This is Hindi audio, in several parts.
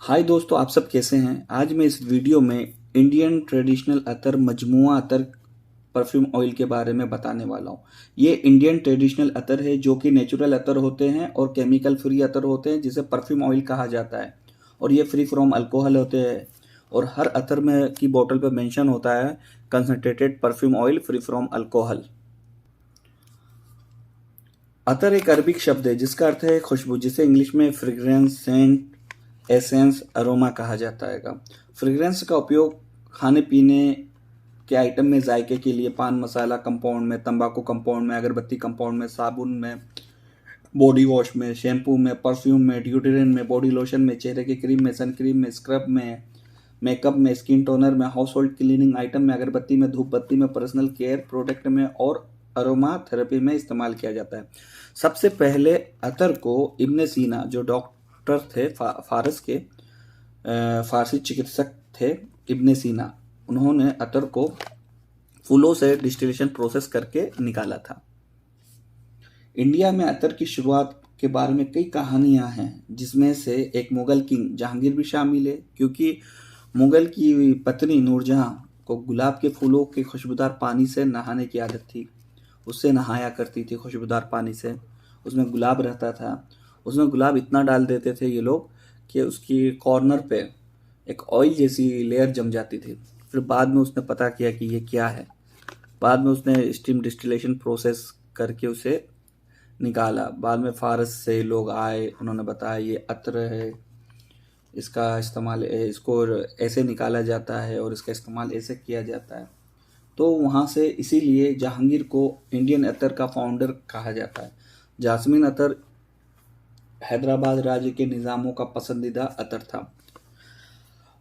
हाय दोस्तों, आप सब कैसे हैं। आज मैं इस वीडियो में इंडियन ट्रेडिशनल अतर मजमुआ अतर परफ्यूम ऑयल के बारे में बताने वाला हूँ। ये इंडियन ट्रेडिशनल अतर है जो कि नेचुरल अतर होते हैं और केमिकल फ्री अतर होते हैं, जिसे परफ्यूम ऑयल कहा जाता है। और ये फ्री फ्रॉम अल्कोहल होते हैं और हर अतर में की बोतल पे मेंशन होता है concentrated perfume oil free from alcohol. अतर एक अरबिक शब्द है जिसका अर्थ है खुशबू, जिसे इंग्लिश में फ्रेग्रेंस, सेंट, एसेंस, अरोमा कहा जाता है। फ्रेग्रेंस का उपयोग खाने पीने के आइटम में जायके के लिए पान मसाला कंपाउंड में, तंबाकू कंपाउंड में, अगरबत्ती कंपाउंड में, साबुन में, बॉडी वॉश में, शैम्पू में, परफ्यूम में, डिओड्रेंट में, बॉडी लोशन में, चेहरे की क्रीम में, सन क्रीम में, स्क्रब में, मेकअप में, स्किन टोनर में, हाउस होल्ड क्लीनिंग आइटम में, अगरबत्ती में, धूप बत्ती में, पर्सनल केयर प्रोडक्ट में और अरोमा थेरेपी में इस्तेमाल किया जाता है। सबसे पहले अतर को इब्ने सीना, जो डॉक्टर थे फारस के, फारसी चिकित्सक थे इब्ने सीना, उन्होंने अतर को फूलों से डिस्टिलेशन प्रोसेस करके निकाला था। इंडिया में अतर की शुरुआत के बारे में कई कहानियां हैं, जिसमें से एक मुगल किंग जहांगीर भी शामिल है, क्योंकि मुगल की पत्नी नूरजहां को गुलाब के फूलों के खुशबूदार पानी से नहाने की आदत थी। उससे नहाया करती थी खुशबूदार पानी से। उसमें गुलाब रहता था। उसमें गुलाब इतना डाल देते थे ये लोग कि उसकी कॉर्नर पे एक ऑयल जैसी लेयर जम जाती थी। फिर बाद में उसने पता किया कि ये क्या है। बाद में उसने स्टीम डिस्टिलेशन प्रोसेस करके उसे निकाला। बाद में फारस से लोग आए, उन्होंने बताया ये अत्र है, इसका इस्तेमाल इसको ऐसे निकाला जाता है और इसका इस्तेमाल ऐसे किया जाता है। तो वहाँ से इसीलिए जहांगीर को इंडियन अतर का फाउंडर कहा जाता है। जास्मिन अतर हैदराबाद राज्य के निज़ामों का पसंदीदा अतर था।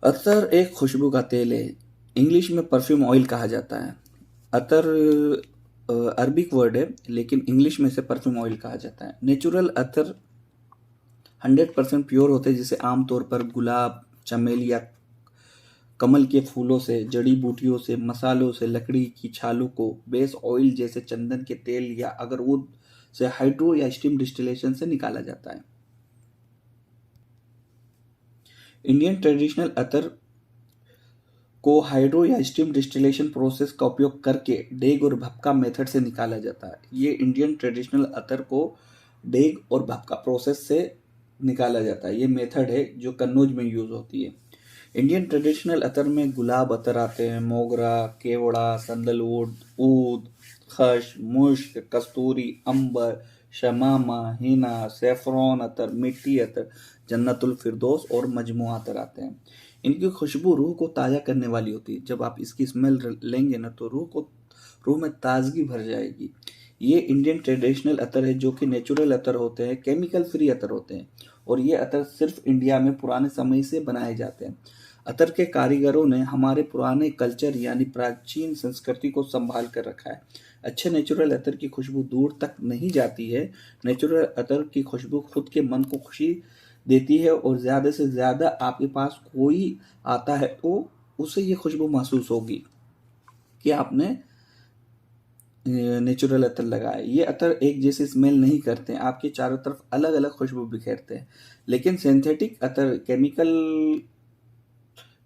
अतर एक खुशबू का तेल है। इंग्लिश में परफ्यूम ऑयल कहा जाता है। अतर अरबिक वर्ड है, लेकिन इंग्लिश में इसे परफ्यूम ऑयल कहा जाता है। नेचुरल अतर 100% प्योर होते हैं, जिसे आमतौर पर गुलाब, चमेली या कमल के फूलों से, जड़ी बूटियों से, मसालों से, लकड़ी की छालों को बेस ऑयल जैसे चंदन के तेल या अगरवुड से हाइड्रो या स्टीम डिस्टिलेशन से निकाला जाता है। इंडियन ट्रेडिशनल अतर को हाइड्रो या स्टीम डिस्टिलेशन प्रोसेस का उपयोग करके डेग और भपका मेथड से निकाला जाता है। ये इंडियन ट्रेडिशनल अतर को डेग और भपका प्रोसेस से निकाला जाता है। ये मेथड है जो कन्नौज में यूज होती है। इंडियन ट्रेडिशनल अतर में गुलाब अतर आते हैं, मोगरा, केवड़ा, संदलवुड, ऊद, खश, मुश्क, कस्तूरी, अंबर, शमामा, हिना, सेफ्रॉन अतर, मिट्टी अतर, जन्नतुल फिरदौस और मजमू अतर आते हैं। इनकी खुशबू रूह को ताज़ा करने वाली होती है। जब आप इसकी स्मेल लेंगे ना, तो रूह में ताजगी भर जाएगी। ये इंडियन ट्रेडिशनल अतर है जो कि नेचुरल अतर होते हैं, केमिकल फ्री अतर होते हैं और ये अतर सिर्फ इंडिया में पुराने समय से बनाए जाते हैं। अतर के कारीगरों ने हमारे पुराने कल्चर यानी प्राचीन संस्कृति को संभाल कर रखा है। अच्छे नेचुरल अतर की खुशबू दूर तक नहीं जाती है। नेचुरल अतर की खुशबू खुद के मन को खुशी देती है और ज़्यादा से ज़्यादा आपके पास कोई आता है तो उसे ये खुशबू महसूस होगी कि आपने नेचुरल अतर लगाए। ये अतर एक जैसे स्मेल नहीं करते हैं, आपके चारों तरफ अलग अलग खुशबू बिखेरते हैं। लेकिन सिंथेटिक अतर केमिकल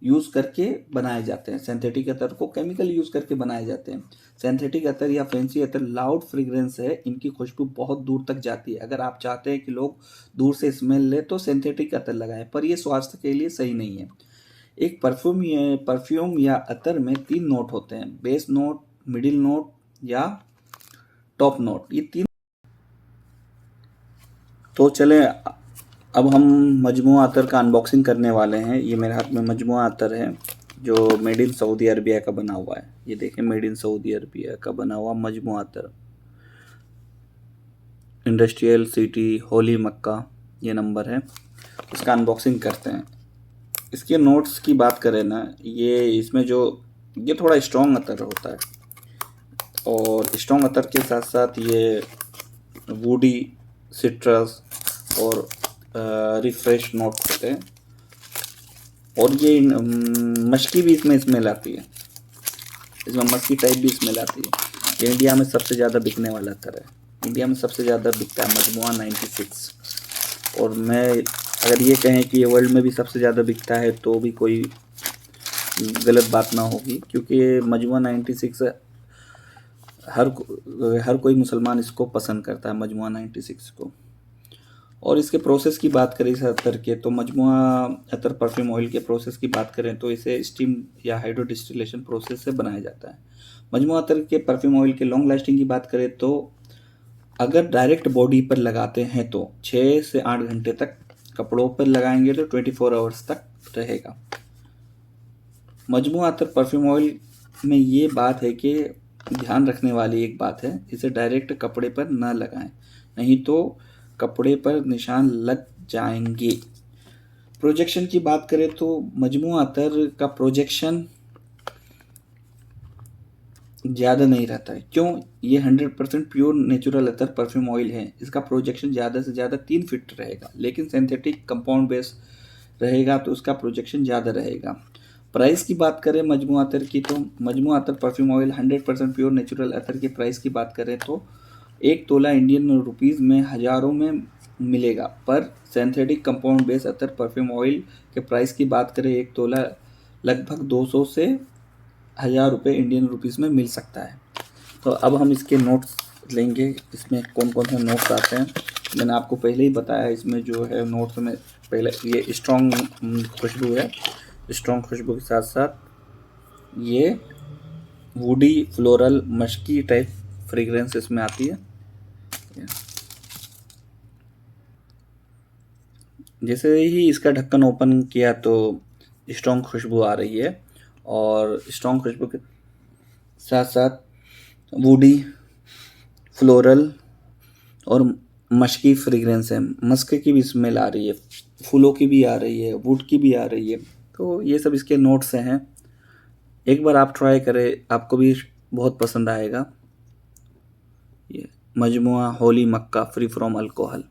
यूज करके बनाए जाते हैं। सिंथेटिक अतर को केमिकल यूज करके बनाए जाते हैं। सिंथेटिक अतर या फैंसी अतर लाउड फ्रेग्रेंस है, इनकी खुशबू बहुत दूर तक जाती है। अगर आप चाहते हैं कि लोग दूर से स्मेल ले तो सिंथेटिक अतर लगाएं, पर यह स्वास्थ्य के लिए सही नहीं है। एक परफ्यूम या अतर में 3 नोट होते हैं, बेस नोट, मिडिल नोट या टॉप नोट। ये 3। तो चले अब हम मजमुआ अतर का अनबॉक्सिंग करने वाले हैं। ये मेरे हाथ में मजमुआ अतर है जो मेड इन सऊदी अरबिया का बना हुआ है। ये देखें, मेड इन सऊदी अरबिया का बना हुआ मजमुआ अतर, इंडस्ट्रियल सिटी, होली मक्का, ये नंबर है। इसका अनबॉक्सिंग करते हैं। इसके नोट्स की बात करें ना, ये इसमें जो ये थोड़ा स्ट्रॉन्ग अतर होता है और स्ट्रॉन्ग अतर के साथ साथ ये वुडी, सिट्रस और रिफ्रेश नोट होते हैं और ये मस्की भी इसमें स्मेल आती है। इसमें मस्की टाइप भी स्मेल आती है। ये इंडिया में सबसे ज़्यादा बिकने वाला अतर है। इंडिया में सबसे ज़्यादा बिकता है मजमुआ 96। और मैं अगर ये कहें कि ये वर्ल्ड में भी सबसे ज़्यादा बिकता है तो भी कोई गलत बात ना होगी, क्योंकि मजमुआ 96 हर कोई मुसलमान इसको पसंद करता है, मजमुआ 96 को। और इसके प्रोसेस की बात करें इस अतर के, तो मजमुआ अतर परफ्यूम ऑयल के प्रोसेस की बात करें तो इसे स्टीम या हाइड्रो डिस्टिलेशन प्रोसेस से बनाया जाता है। मजमुआ अतर के परफ्यूम ऑयल के लॉन्ग लास्टिंग की बात करें तो अगर डायरेक्ट बॉडी पर लगाते हैं तो 6 से 8 घंटे तक, कपड़ों पर लगाएंगे तो 24 आवर्स तक रहेगा। मजमुआ अतर परफ्यूम ऑयल में ये बात है कि ध्यान रखने वाली एक बात है, इसे डायरेक्ट कपड़े पर न लगाएं, नहीं तो कपड़े पर निशान लग जाएंगे। प्रोजेक्शन की बात करें तो मजमुआ अतर का प्रोजेक्शन ज़्यादा नहीं रहता है। क्यों? ये 100% प्योर नेचुरल अतर परफ्यूम ऑयल है। इसका प्रोजेक्शन ज़्यादा से ज़्यादा 3 फीट रहेगा, लेकिन सिंथेटिक कंपाउंड बेस रहेगा तो उसका प्रोजेक्शन ज़्यादा रहेगा। प्राइस की बात करें मजमुआ अतर की, तो मजमुआ अतर परफ्यूम ऑयल 100% प्योर नेचुरल अतर की प्राइस की बात करें तो 1 तोला इंडियन रुपीज़ में हज़ारों में मिलेगा। पर सिंथेटिक कंपाउंड बेस अतर परफ्यूम ऑयल के प्राइस की बात करें 1 तोला लगभग 200 से 1000 रुपये इंडियन रुपीज़ में मिल सकता है। तो अब हम इसके नोट्स लेंगे, इसमें कौन कौन से नोट्स आते हैं मैंने आपको पहले ही बताया। इसमें जो है नोट्स में पहले ये स्ट्रॉन्ग खुशबू है, स्ट्रॉन्ग खुशबू के साथ साथ ये woody floral musky type fragrance इसमें आती है। जैसे ही इसका ढक्कन ओपन किया तो स्ट्रॉन्ग खुशबू आ रही है, और स्ट्रॉन्ग खुशबू के साथ साथ वुडी फ्लोरल और मस्की फ्रेग्रेंस है। मस्क की भी स्मेल आ रही है, फूलों की भी आ रही है, वुड की भी आ रही है। तो ये सब इसके नोट्स हैं। एक बार आप ट्राई करें, आपको भी बहुत पसंद आएगा। ये मजमुआ होली मक्का फ्री फ्रॉम अल्कोहल।